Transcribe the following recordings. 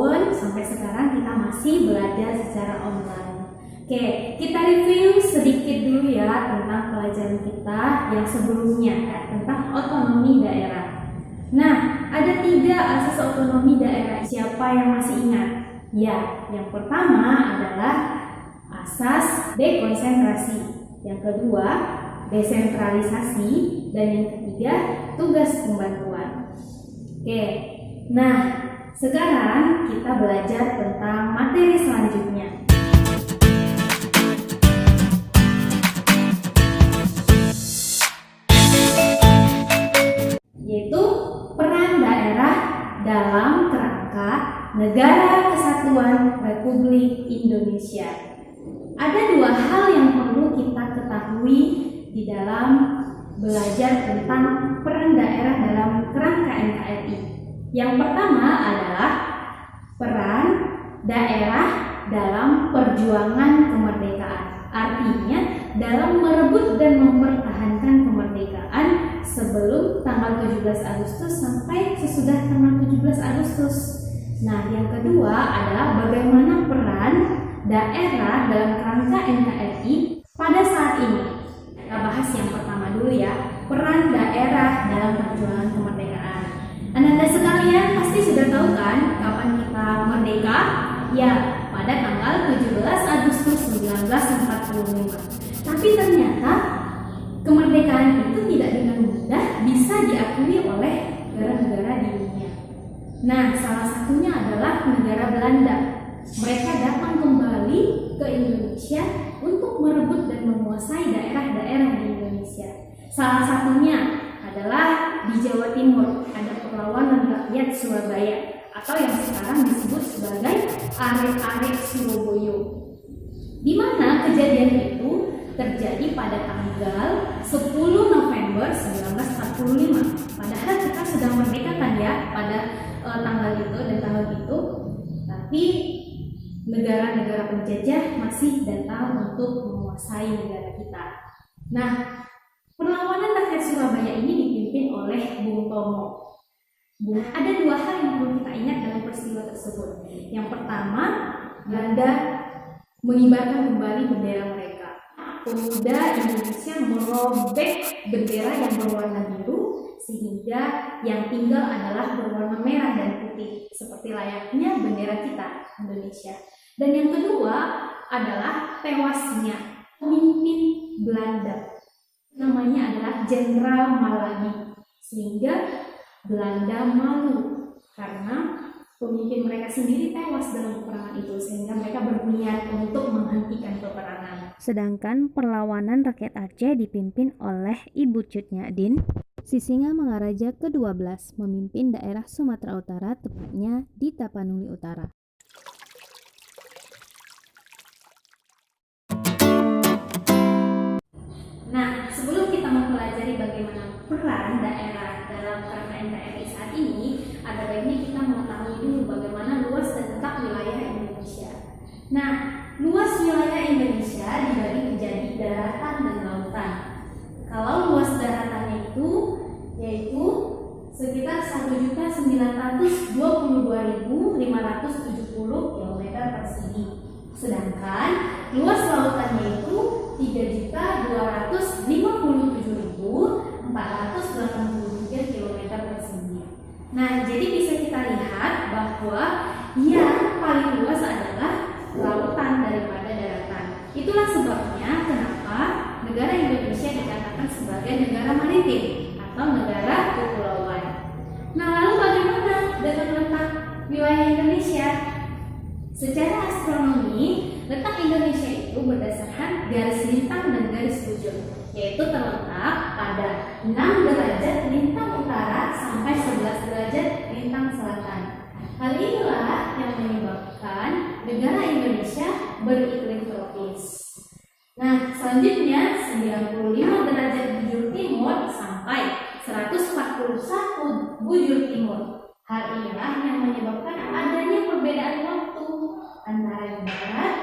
tahun sampai sekarang kita masih belajar secara online. Oke, kita review sedikit dulu ya tentang pelajaran kita yang sebelumnya tentang otonomi daerah. Nah, ada 3 asas otonomi daerah. Siapa yang masih ingat? Ya, yang pertama adalah asas dekonsentrasi, yang kedua desentralisasi, dan yang ketiga tugas pembantuan. Oke, nah sekarang kita belajar tentang materi selanjutnya, yaitu peran daerah dalam kerangka Negara Kesatuan Republik Indonesia. Ada 2 hal yang perlu kita ketahui di dalam belajar tentang peran daerah dalam kerangka NKRI. Yang pertama adalah peran daerah dalam perjuangan kemerdekaan. Artinya dalam merebut dan mempertahankan kemerdekaan sebelum tanggal 17 Agustus sampai sesudah tanggal 17 Agustus. Nah, yang kedua adalah bagaimana peran daerah dalam kerangka NKRI pada saat ini. Kita bahas yang pertama dulu ya, peran daerah dalam perjuangan kemerdekaan. Anda sekalian pasti sudah tahu kan kapan kita merdeka? Ya, pada tanggal 17 Agustus 1945. Tapi ternyata kemerdekaan itu tidak dengan mudah bisa diakui oleh negara-negara di dunia. Nah, salah satunya adalah negara Belanda. Mereka datang kembali ke Indonesia untuk merebut dan menguasai daerah-daerah di Indonesia. Salah satunya adalah di Jawa Timur, ada perlawanan rakyat Surabaya atau yang sekarang disebut sebagai Arek-Arek Surabaya. Di mana kejadian itu terjadi pada tanggal 10 November 1945. Padahal kita sudah merdeka kan ya pada tanggal itu dan tahun itu, tapi negara-negara penjajah masih datang untuk menguasai negara kita. Nah, perlawanan rakyat Surabaya ini dipimpin oleh Bung Tomo. Ada 2 hal yang perlu kita ingat dalam peristiwa tersebut. Yang pertama, Belanda mengibarkan kembali bendera mereka. Pemuda Indonesia merobek bendera yang berwarna biru sehingga yang tinggal adalah berwarna merah dan putih seperti layaknya bendera kita Indonesia. Dan yang kedua adalah tewasnya pemimpin Belanda, namanya adalah Jenderal Malagi, sehingga Belanda malu karena pemimpin mereka sendiri tewas dalam peperangan itu, sehingga mereka berniat untuk menghentikan peperangan. Sedangkan perlawanan rakyat Aceh dipimpin oleh Ibu Cut Nyadin, Sisinga Mangaraja ke-12, memimpin daerah Sumatera Utara, tepatnya di Tapanuli Utara. Nah, sebelum kita mempelajari bagaimana peran daerah dalam kerangka NKRI saat ini, ada baiknya kita mengetahui dulu bagaimana luas dan letak wilayah Indonesia. Nah, luas wilayah Indonesia dibagi menjadi daratan dan lautan. Kalau luas daratannya itu yaitu sekitar 1.922.570 km persegi. Sedangkan luas lautannya itu 3.257.483 km persegi. Nah, jadi bisa kita lihat bahwa yang paling luas adalah lautan daripada daratan. Itulah sebabnya kenapa negara Indonesia dikatakan sebagai negara maritim atau negara kepulauan. Nah, lalu bagaimana dengan letak wilayah Indonesia? Secara astronomi, letak Indonesia itu berdasarkan garis lintang dan garis bujur, yaitu terletak pada 6 derajat lintang utara sampai 11 derajat lintang selatan. Hal inilah yang menyebabkan negara Indonesia beriklim tropis. Nah, selanjutnya 95 derajat bujur timur sampai 141 bujur timur. Hal inilah yang menyebabkan adanya perbedaan waktu antara di barat,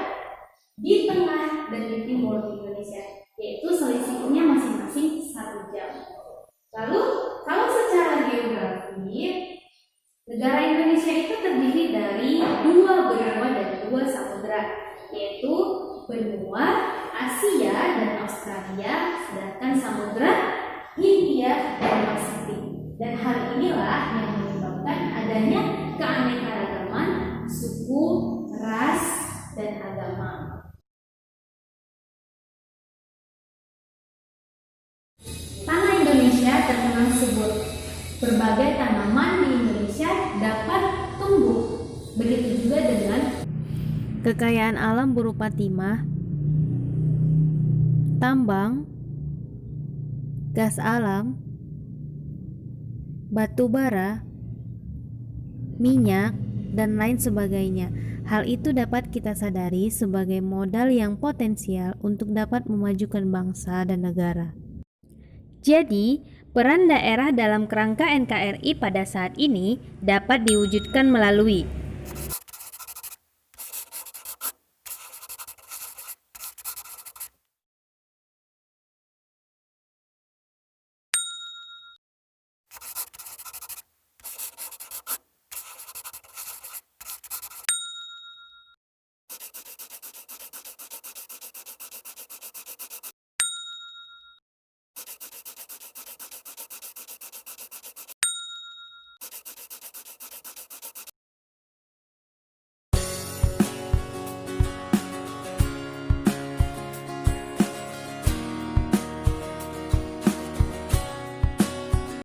di tengah, dan di timur di Indonesia, yaitu selisihnya masing-masing 1 jam. Lalu, kalau secara geografi, negara Indonesia itu terdiri dari Asia, sedangkan Samudra Hindia dan Pasifik. Dan hal inilah yang menyebabkan adanya keanekaragaman suku, ras, dan agama. Tanah Indonesia terkenal subur. Berbagai tanaman di Indonesia dapat tumbuh. Begitu juga dengan kekayaan alam berupa timah, tambang, gas alam, batu bara, minyak, dan lain sebagainya. Hal itu dapat kita sadari sebagai modal yang potensial untuk dapat memajukan bangsa dan negara. Jadi, peran daerah dalam kerangka NKRI pada saat ini dapat diwujudkan melalui